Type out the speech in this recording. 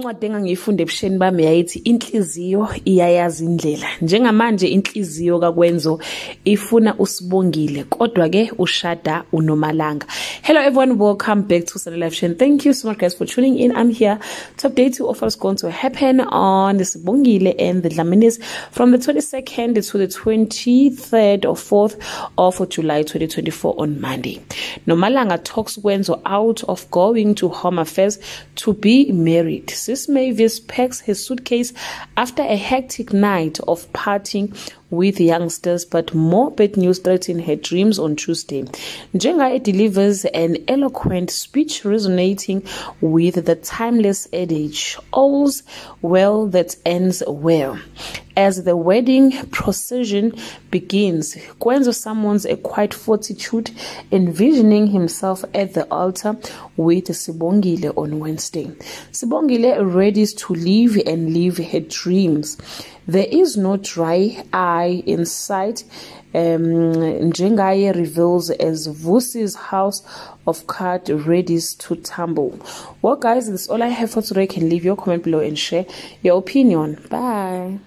incwadi engangiyifunde ebusheni bami yayithi inhliziyo iyayazi indlela. Njengamanje inhliziyo kaKwenzo ifuna uSibongile, kodwa ke ushada uNomalanga. Hello everyone, welcome back to Sunday Live Show. Thank you so much guys for tuning in. I'm here to update you of what's going to happen on the Sibongile and the Dlaminis from the 22nd to the 23rd or 4th of July 2024 on Monday. Nomalanga talks Kwenzo out of going to Home Affairs to be married. Sis Mavis packs his suitcase after a hectic night of partying with youngsters, but more bad news threaten her dreams on Tuesday. Njenga delivers an eloquent speech resonating with the timeless adage, all's well that ends well. As the wedding procession begins, Kwenzo summons a quiet fortitude, envisioning himself at the altar with Sibongile on Wednesday. Sibongile readies to live and live her dreams. There is no dry eye in sight, Njengaye reveals as Vusi's house of cards readies to tumble. Well guys, that's all I have for today. You can leave your comment below and share your opinion. Bye.